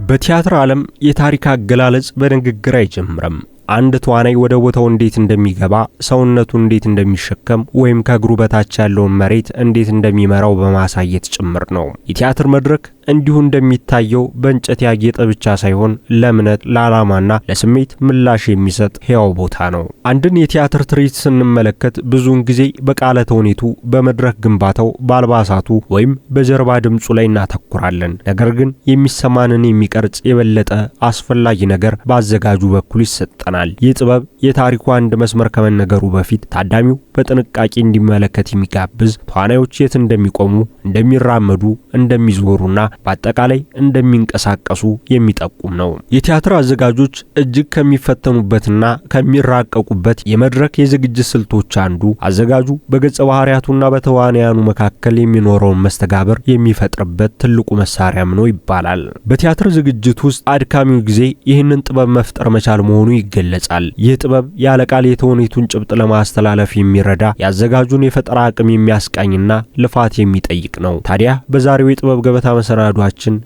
በቲያትር ዓለም የታሪክ አገላለጽ በንግግር አይጀምርም። አንድ ተዋናይ ወደ ቦታው እንዴት እንደሚገባ፣ ሰውነቱን እንዴት እንደሚሸከም ወይም ከእግሩ በታች ያለውን መሬት እንዴት እንደሚመራው በማሳየት ጭምር ነው። የቲያትር መድረክ እንዲሁ እንደሚታየው በእንጨት ያጌጠ ብቻ ሳይሆን ለእምነት፣ ለዓላማና ለስሜት ምላሽ የሚሰጥ ሕያው ቦታ ነው። አንድን የቲያትር ትርኢት ስንመለከት ብዙውን ጊዜ በቃለ ተውኔቱ፣ በመድረክ ግንባታው፣ በአልባሳቱ ወይም በጀርባ ድምፁ ላይ እናተኩራለን። ነገር ግን የሚሰማንን የሚቀርጽ የበለጠ አስፈላጊ ነገር በአዘጋጁ በኩል ይሰጠናል። ይህ ጥበብ የታሪኩ አንድ መስመር ከመነገሩ በፊት ታዳሚው በጥንቃቄ እንዲመለከት የሚጋብዝ፣ ተዋናዮች የት እንደሚቆሙ፣ እንደሚራመዱ፣ እንደሚዞሩና በአጠቃላይ እንደሚንቀሳቀሱ የሚጠቁም ነው። የቲያትር አዘጋጆች እጅግ ከሚፈተኑበትና ከሚራቀቁበት የመድረክ የዝግጅት ስልቶች አንዱ አዘጋጁ በገጸ ባህሪያቱና በተዋናያኑ መካከል የሚኖረውን መስተጋብር የሚፈጥርበት ትልቁ መሳሪያም ነው ይባላል። በቲያትር ዝግጅት ውስጥ አድካሚው ጊዜ ይህንን ጥበብ መፍጠር መቻል መሆኑ ይገለጻል። ይህ ጥበብ ያለ ቃል የተውኔቱን ጭብጥ ለማስተላለፍ የሚረዳ፣ የአዘጋጁን የፈጠራ አቅም የሚያስቃኝና ልፋት የሚጠይቅ ነው። ታዲያ በዛሬው የጥበብ ገበታ መሰናዷችን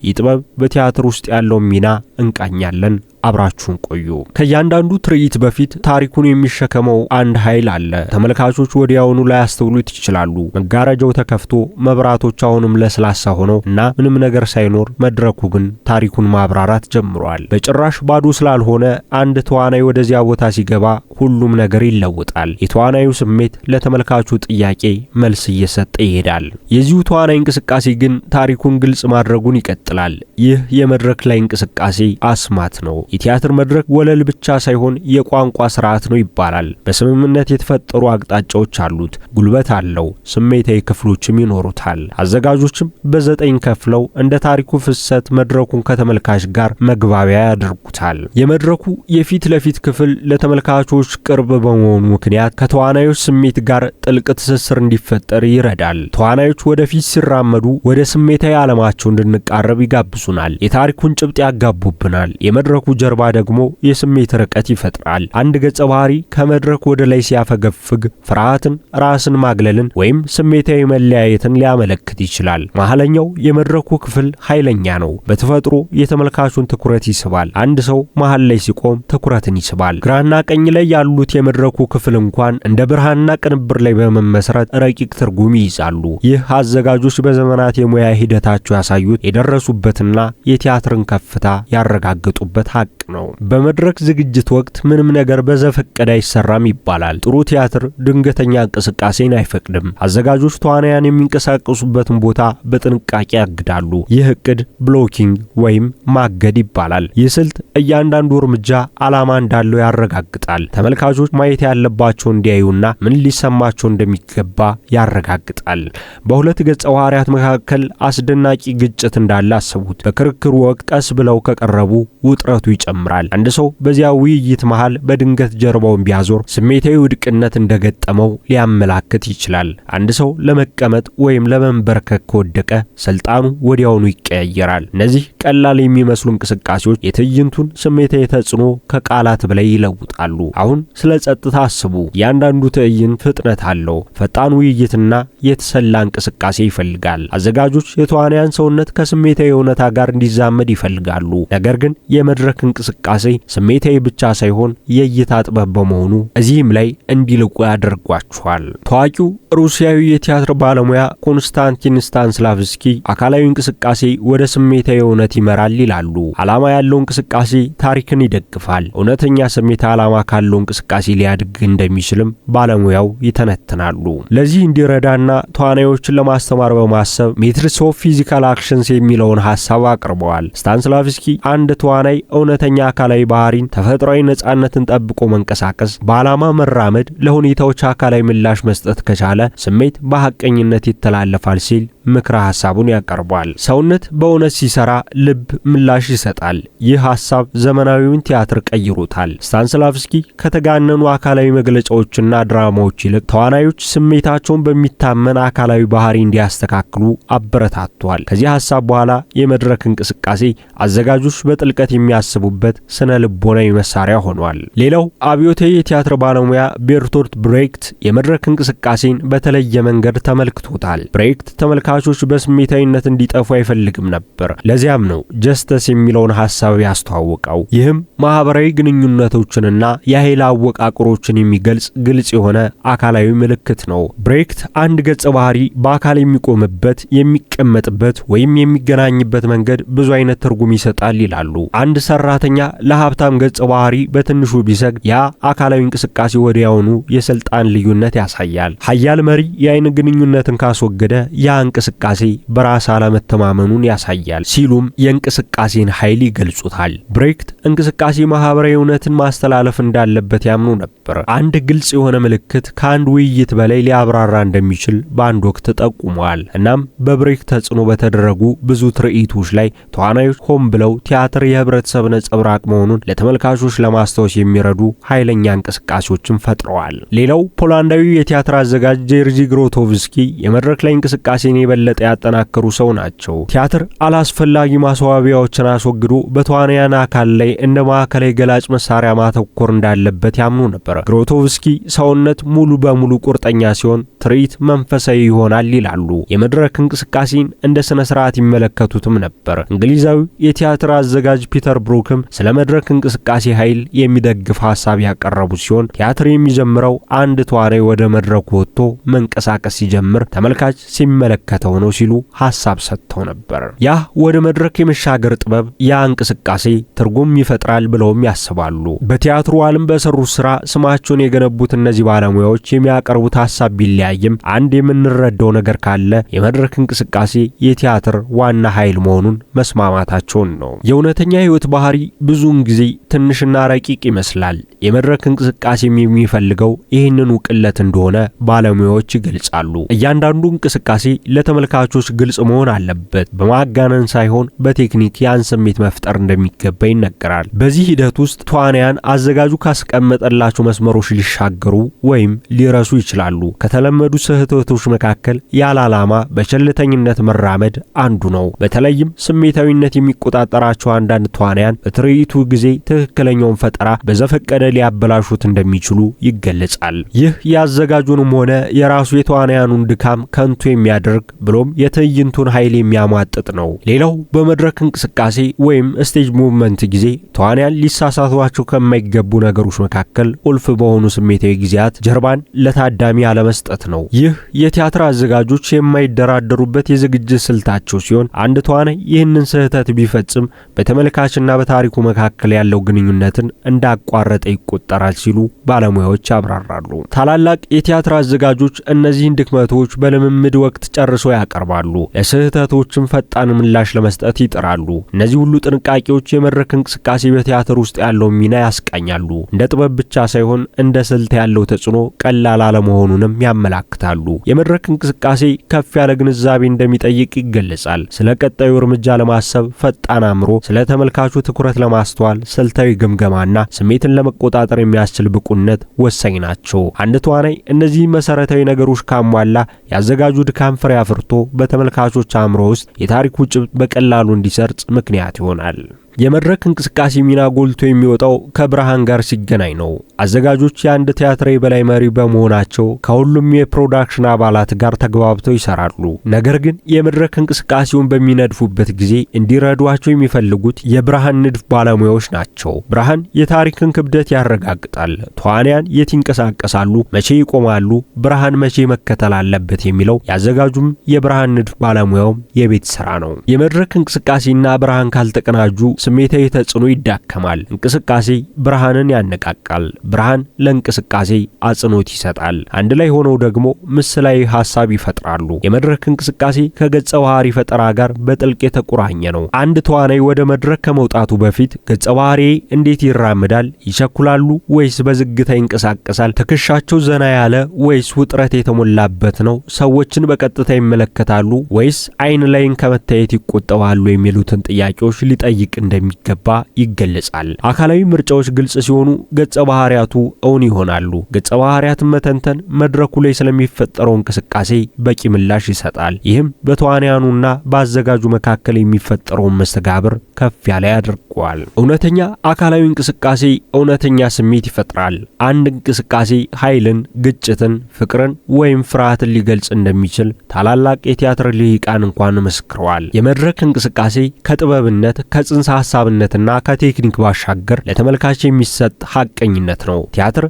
ይህ ጥበብ በቲያትር ውስጥ ያለውን ሚና እንቃኛለን። አብራችሁን ቆዩ። ከእያንዳንዱ ትርኢት በፊት ታሪኩን የሚሸከመው አንድ ኃይል አለ። ተመልካቾች ወዲያውኑ ላያስተውሉት ይችላሉ። መጋረጃው ተከፍቶ መብራቶች አሁንም ለስላሳ ሆነው እና ምንም ነገር ሳይኖር መድረኩ ግን ታሪኩን ማብራራት ጀምሯል። በጭራሽ ባዶ ስላልሆነ አንድ ተዋናይ ወደዚያ ቦታ ሲገባ ሁሉም ነገር ይለወጣል። የተዋናዩ ስሜት ለተመልካቹ ጥያቄ መልስ እየሰጠ ይሄዳል። የዚሁ ተዋናይ እንቅስቃሴ ግን ታሪኩን ግልጽ ማድረጉን ይቀጥላል። ይህ የመድረክ ላይ እንቅስቃሴ አስማት ነው። የቲያትር መድረክ ወለል ብቻ ሳይሆን የቋንቋ ስርዓት ነው ይባላል። በስምምነት የተፈጠሩ አቅጣጫዎች አሉት፣ ጉልበት አለው፣ ስሜታዊ ክፍሎችም ይኖሩታል። አዘጋጆችም በ9 ከፍለው እንደ ታሪኩ ፍሰት መድረኩን ከተመልካች ጋር መግባቢያ ያደርጉታል። የመድረኩ የፊት ለፊት ክፍል ለተመልካቾች ቅርብ በመሆኑ ምክንያት ከተዋናዮች ስሜት ጋር ጥልቅ ትስስር እንዲፈጠር ይረዳል። ተዋናዮች ወደፊት ሲራመዱ ወደ ስሜታዊ ዓለማቸው እንድንቃረብ ይጋብዙናል፣ የታሪኩን ጭብጥ ያጋቡብናል። የመድረኩ ጀርባ ደግሞ የስሜት ርቀት ይፈጥራል። አንድ ገጸ ባህሪ ከመድረክ ወደ ላይ ሲያፈገፍግ ፍርሃትን፣ ራስን ማግለልን ወይም ስሜታዊ መለያየትን ሊያመለክት ይችላል። መሐለኛው የመድረኩ ክፍል ኃይለኛ ነው። በተፈጥሮ የተመልካቹን ትኩረት ይስባል። አንድ ሰው መሃል ላይ ሲቆም ትኩረትን ይስባል። ግራና ቀኝ ላይ ያሉት የመድረኩ ክፍል እንኳን እንደ ብርሃንና ቅንብር ላይ በመመስረት ረቂቅ ትርጉም ይይዛሉ። ይህ አዘጋጆች በዘመናት የሙያ ሂደታቸው ያሳዩት የደረሱበትና የቲያትርን ከፍታ ያረጋገጡበት ሀቅ ነው። በመድረክ ዝግጅት ወቅት ምንም ነገር በዘፈቀደ አይሰራም ይባላል። ጥሩ ቲያትር ድንገተኛ እንቅስቃሴን አይፈቅድም። አዘጋጆች ተዋናያን የሚንቀሳቀሱበትን ቦታ በጥንቃቄ ያግዳሉ። ይህ እቅድ ብሎኪንግ ወይም ማገድ ይባላል። ይህ ስልት እያንዳንዱ እርምጃ ዓላማ እንዳለው ያረጋግጣል። ተመልካቾች ማየት ያለባቸው እንዲያዩና ምን ሊሰማቸው እንደሚገባ ያረጋግጣል። በሁለት ገጸ ባህሪያት መካከል አስደናቂ ግጭት እንዳለ አስቡት። በክርክሩ ወቅት ቀስ ብለው ከቀረቡ ውጥረቱ ይጨምራል። አንድ ሰው በዚያ ውይይት መሃል በድንገት ጀርባውን ቢያዞር ስሜታዊ ውድቅነት እንደገጠመው ሊያመላክት ይችላል። አንድ ሰው ለመቀመጥ ወይም ለመንበርከክ ከወደቀ ስልጣኑ ወዲያውኑ ይቀያየራል። እነዚህ ቀላል የሚመስሉ እንቅስቃሴዎች የትዕይንቱን ስሜታዊ ተጽዕኖ ከቃላት በላይ ይለውጣሉ። አሁን ስለ ጸጥታ አስቡ። እያንዳንዱ ትዕይንት ፍጥነት አለው። ፈጣን ውይይትና የተሰላ እንቅስቃሴ ይፈልጋል። አዘጋጆች የተዋናያን ሰውነት ከስሜታዊ እውነታ ጋር እንዲዛመድ ይፈልጋሉ። ነገር ግን የመድረክ እንቅስቃሴ ስሜታዊ ብቻ ሳይሆን የእይታ ጥበብ በመሆኑ እዚህም ላይ እንዲልቁ ያደርጓቸዋል። ታዋቂው ሩሲያዊ የቲያትር ባለሙያ ኮንስታንቲን ስታንስላቭስኪ አካላዊ እንቅስቃሴ ወደ ስሜታዊ እውነት ይመራል ይላሉ። ዓላማ ያለው እንቅስቃሴ ታሪክን ይደግፋል። እውነተኛ ስሜት ዓላማ ካለው እንቅስቃሴ ሊያድግ እንደሚችልም ባለሙያው ይተነትናሉ። ለዚህ እንዲረዳና ተዋናዮችን ለማስተማር በማሰብ ሜትሪክስ ኦፍ ፊዚካል አክሽንስ የሚለውን ሐሳብ አቅርበዋል። ስታንስላቭስኪ አንድ ተዋናይ እውነተኛ አካላዊ ባህሪን፣ ተፈጥሯዊ ነጻነትን ጠብቆ መንቀሳቀስ፣ በዓላማ መራመድ፣ ለሁኔታዎች አካላዊ ምላሽ መስጠት ከቻለ ስሜት በሐቀኝነት ይተላለፋል ሲል ምክረ ሐሳቡን ያቀርባል። ሰውነት በእውነት ሲሰራ ልብ ምላሽ ይሰጣል። ይህ ሐሳብ ዘመናዊውን ቲያትር ቀይሮታል። ስታንስላቭስኪ ከተጋነኑ አካላዊ መግለጫዎችና ድራማዎች ይልቅ ተዋናዮች ስሜታቸውን በሚታመን አካላዊ ባህሪ እንዲያስተካክሉ አበረታቷል። ከዚህ ሐሳብ በኋላ የመድረክ እንቅስቃሴ አዘጋጆች በጥልቀት የሚያስቡበት ስነ ልቦናዊ መሳሪያ ሆኗል። ሌላው አብዮታዊ የቲያትር ባለሙያ ቤርቶልት ብሬክት የመድረክ እንቅስቃሴን በተለየ መንገድ ተመልክቶታል። ብሬክት ተመልካቾች ተመልካቾች በስሜታዊነት እንዲጠፉ አይፈልግም ነበር። ለዚያም ነው ጀስተስ የሚለውን ሐሳብ ያስተዋወቀው። ይህም ማህበራዊ ግንኙነቶችንና የኃይል አወቃቀሮችን የሚገልጽ ግልጽ የሆነ አካላዊ ምልክት ነው። ብሬክት አንድ ገጸ ባህሪ በአካል የሚቆምበት፣ የሚቀመጥበት ወይም የሚገናኝበት መንገድ ብዙ አይነት ትርጉም ይሰጣል ይላሉ። አንድ ሰራተኛ ለሀብታም ገጸ ባህሪ በትንሹ ቢሰግድ ያ አካላዊ እንቅስቃሴ ወዲያውኑ የስልጣን ልዩነት ያሳያል። ኃያል መሪ የአይን ግንኙነትን ካስወገደ ያ እንቅስቃሴ በራስ አለመተማመኑን ያሳያል ሲሉም የእንቅስቃሴን ኃይል ይገልጹታል። ብሬክት እንቅስቃሴ ማህበራዊ እውነትን ማስተላለፍ እንዳለበት ያምኑ ነበር። አንድ ግልጽ የሆነ ምልክት ከአንድ ውይይት በላይ ሊያብራራ እንደሚችል በአንድ ወቅት ጠቁመዋል። እናም በብሬክት ተጽዕኖ በተደረጉ ብዙ ትርኢቶች ላይ ተዋናዮች ሆን ብለው ቲያትር የህብረተሰብ ነጸብራቅ መሆኑን ለተመልካቾች ለማስታወስ የሚረዱ ኃይለኛ እንቅስቃሴዎችን ፈጥረዋል። ሌላው ፖላንዳዊ የቲያትር አዘጋጅ ጄርጂ ግሮቶቭስኪ የመድረክ ላይ እንቅስቃሴን የበለጠ ያጠናከሩ ሰው ናቸው። ቲያትር አላስፈላጊ ማስዋቢያዎችን አስወግዶ በተዋናያን አካል ላይ እንደ ማዕከላዊ ገላጭ መሳሪያ ማተኮር እንዳለበት ያምኑ ነበር። ግሮቶቭስኪ ሰውነት ሙሉ በሙሉ ቁርጠኛ ሲሆን ትርኢት መንፈሳዊ ይሆናል ይላሉ። የመድረክ እንቅስቃሴን እንደ ስነ ስርዓት ይመለከቱትም ነበር። እንግሊዛዊ የቲያትር አዘጋጅ ፒተር ብሩክም ስለ መድረክ እንቅስቃሴ ኃይል የሚደግፍ ሐሳብ ያቀረቡ ሲሆን ቲያትር የሚጀምረው አንድ ተዋናይ ወደ መድረኩ ወጥቶ መንቀሳቀስ ሲጀምር ተመልካች ሲመለከተው ነው ሲሉ ሐሳብ ሰጥተው ነበር። ያ ወደ መድረክ የመሻገር ጥበብ ያ እንቅስቃሴ ትርጉም ይፈጥራል ብለውም ያስባሉ። በቲያትሩ ዓለም በሰሩት ስራ ስማቸውን የገነቡት እነዚህ ባለሙያዎች የሚያቀርቡት ሐሳብ ቢለያይም አንድ የምንረዳው ነገር ካለ የመድረክ እንቅስቃሴ የቲያትር ዋና ኃይል መሆኑን መስማማታቸውን ነው። የእውነተኛ ህይወት ባህሪ ብዙውን ጊዜ ትንሽና ረቂቅ ይመስላል። የመድረክ እንቅስቃሴም የሚፈልገው ይህንን ቅለት እንደሆነ ባለሙያዎች ይገልጻሉ። እያንዳንዱ እንቅስቃሴ ለተመልካቾች ግልጽ መሆን አለበት። በማጋነን ሳይሆን በቴክኒክ ያን ስሜት መፍጠር እንደሚገባ ይነገራል። በዚህ ሂደት ውስጥ ተዋናያን አዘጋጁ ካስቀመጠላቸው መስመሮች ሊሻገሩ ወይም ሊረሱ ይችላሉ። ከተለመዱ ስህተቶች መካከል ያለ ዓላማ በቸልተኝነት መራመድ አንዱ ነው። በተለይም ስሜታዊነት የሚቆጣጠራቸው አንዳንድ ተዋናያን በትርኢቱ ጊዜ ትክክለኛውን ፈጠራ በዘፈቀደ ሊያበላሹት እንደሚችሉ ይገለጻል። ይህ ያዘጋጁንም ሆነ የራሱ የተዋናያኑን ድካም ከንቱ የሚያደርግ ብሎም የትዕይንቱን ኃይል የሚያሟጥጥ ነው። ሌላው በመድረክ እንቅስቃሴ ወይም ስቴጅ ሙቭመንት ጊዜ ተዋናያን ሊሳሳቷቸው ከማይገቡ ነገሮች መካከል ቁልፍ በሆኑ ስሜታዊ ጊዜያት ጀርባን ለታዳሚ አለመስጠት ነው። ይህ የቲያትር አዘጋጆች የማይደራደሩበት የዝግጅት ስልታቸው ሲሆን አንድ ተዋናይ ይህንን ስህተት ቢፈጽም በተመልካችና በታሪኩ መካከል ያለው ግንኙነትን እንዳቋረጠ ይቆጠራል ሲሉ ባለሙያዎች ያብራራሉ። ታላላቅ የቲያትር አዘጋጆች እነዚህን ድክመቶች በልምምድ ወቅት ጨርሰው ያቀርባሉ። ለስህተቶችም ፈጣን ምላሽ ለመስጠት ይጥራሉ። እነዚህ ሁሉ ጥንቃቄዎች የመድረክ እንቅስቃሴ በቲያትር ውስጥ ያለው ሚና ያስቃኛሉ። እንደ ጥበብ ብቻ ሳይሆን እንደ ስልት ያለው ተጽዕኖ ቀላል አለመሆኑንም ያመላክታሉ። የመድረክ እንቅስቃሴ ከፍ ያለ ግንዛቤ እንደሚጠይቅ ይገለጻል። ስለ ቀጣዩ እርምጃ ለማሰብ ፈጣን አእምሮ፣ ስለ ተመልካቹ ትኩረት ለማስተዋል ስልታዊ ግምገማና ስሜትን ለመቆጣጠር የሚያስችል ብቁነት ወሳኝ ናቸው። አንድ ተዋናይ እነዚህ መሰረታዊ ነገሮች ካሟላ ያዘጋጁ ድካም ፍሬ አፍርቶ በተመልካቾች አእምሮ ውስጥ የታሪኩ ጭብጥ በቀላሉ እንዲሰርጽ ምክንያት ይሆናል። የመድረክ እንቅስቃሴ ሚና ጎልቶ የሚወጣው ከብርሃን ጋር ሲገናኝ ነው። አዘጋጆች የአንድ ቲያትር የበላይ መሪ በመሆናቸው ከሁሉም የፕሮዳክሽን አባላት ጋር ተግባብተው ይሰራሉ። ነገር ግን የመድረክ እንቅስቃሴውን በሚነድፉበት ጊዜ እንዲረዷቸው የሚፈልጉት የብርሃን ንድፍ ባለሙያዎች ናቸው። ብርሃን የታሪክን ክብደት ያረጋግጣል። ተዋናያን የት ይንቀሳቀሳሉ፣ መቼ ይቆማሉ፣ ብርሃን መቼ መከተል አለበት የሚለው ያዘጋጁም የብርሃን ንድፍ ባለሙያውም የቤት ስራ ነው። የመድረክ እንቅስቃሴና ብርሃን ካልተቀናጁ ስሜታዊ ተጽዕኖ ይዳከማል። እንቅስቃሴ ብርሃንን ያነቃቃል፣ ብርሃን ለእንቅስቃሴ አጽንኦት ይሰጣል። አንድ ላይ ሆነው ደግሞ ምስላዊ ሐሳብ ይፈጥራሉ። የመድረክ እንቅስቃሴ ከገጸ ባህሪ ፈጠራ ጋር በጥልቅ የተቆራኘ ነው። አንድ ተዋናይ ወደ መድረክ ከመውጣቱ በፊት ገጸ ባህሪ እንዴት ይራመዳል፣ ይቸኩላሉ ወይስ በዝግታ ይንቀሳቀሳል፣ ትከሻቸው ዘና ያለ ወይስ ውጥረት የተሞላበት ነው፣ ሰዎችን በቀጥታ ይመለከታሉ ወይስ አይን ላይን ከመታየት ይቆጠባሉ የሚሉትን ጥያቄዎች ሊጠይቅ እንደሚገባ ይገለጻል። አካላዊ ምርጫዎች ግልጽ ሲሆኑ ገጸ ባህሪያቱ እውን ይሆናሉ። ገጸ ባህሪያትን መተንተን መድረኩ ላይ ስለሚፈጠረው እንቅስቃሴ በቂ ምላሽ ይሰጣል። ይህም በተዋናያኑና በአዘጋጁ መካከል የሚፈጠረውን መስተጋብር ከፍ ያለ ያደርገዋል። እውነተኛ አካላዊ እንቅስቃሴ እውነተኛ ስሜት ይፈጥራል። አንድ እንቅስቃሴ ኃይልን፣ ግጭትን፣ ፍቅርን ወይም ፍርሃትን ሊገልጽ እንደሚችል ታላላቅ የቲያትር ልሂቃን እንኳን መስክረዋል። የመድረክ እንቅስቃሴ ከጥበብነት ከጽንሰ ሐሳብነትና ከቴክኒክ ባሻገር ለተመልካች የሚሰጥ ሐቀኝነት ነው። ቲያትር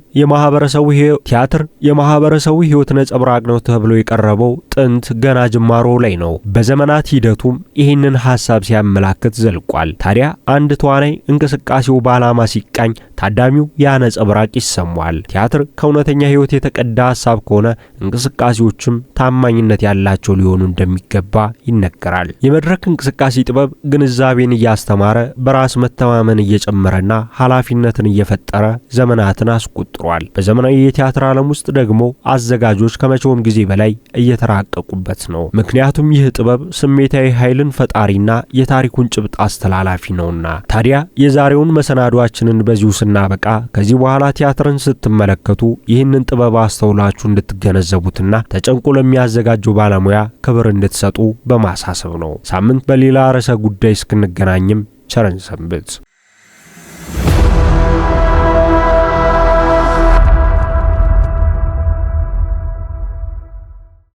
የማህበረሰቡ ሕይወት ነጸብራቅ ነው ተብሎ የቀረበው ጥንት ገና ጅማሮ ላይ ነው። በዘመናት ሂደቱም ይህንን ሐሳብ ሲያመላክት ዘልቋል። ታዲያ አንድ ተዋናይ እንቅስቃሴው በዓላማ ሲቃኝ ታዳሚው ያ ነጸብራቅ ይሰማዋል። ቲያትር ከእውነተኛ ሕይወት የተቀዳ ሐሳብ ከሆነ እንቅስቃሴዎችም ታማኝነት ያላቸው ሊሆኑ እንደሚገባ ይነገራል። የመድረክ እንቅስቃሴ ጥበብ ግንዛቤን እያስተማረ በራስ መተማመን እየጨመረና ኃላፊነትን እየፈጠረ ዘመናትን አስቆጥሯል። በዘመናዊ የቲያትር ዓለም ውስጥ ደግሞ አዘጋጆች ከመቼውም ጊዜ በላይ እየተራቀቁበት ነው። ምክንያቱም ይህ ጥበብ ስሜታዊ ኃይልን ፈጣሪና የታሪኩን ጭብጥ አስተላላፊ ነውና። ታዲያ የዛሬውን መሰናዷችንን በዚሁ ስናበቃ ከዚህ በኋላ ቲያትርን ስትመለከቱ ይህንን ጥበብ አስተውላችሁ እንድትገነዘቡትና ተጨንቆ ለሚያዘጋጀው ባለሙያ ክብር እንድትሰጡ በማሳሰብ ነው። ሳምንት በሌላ ርዕሰ ጉዳይ እስክንገናኝም ቸርን ሰንብት።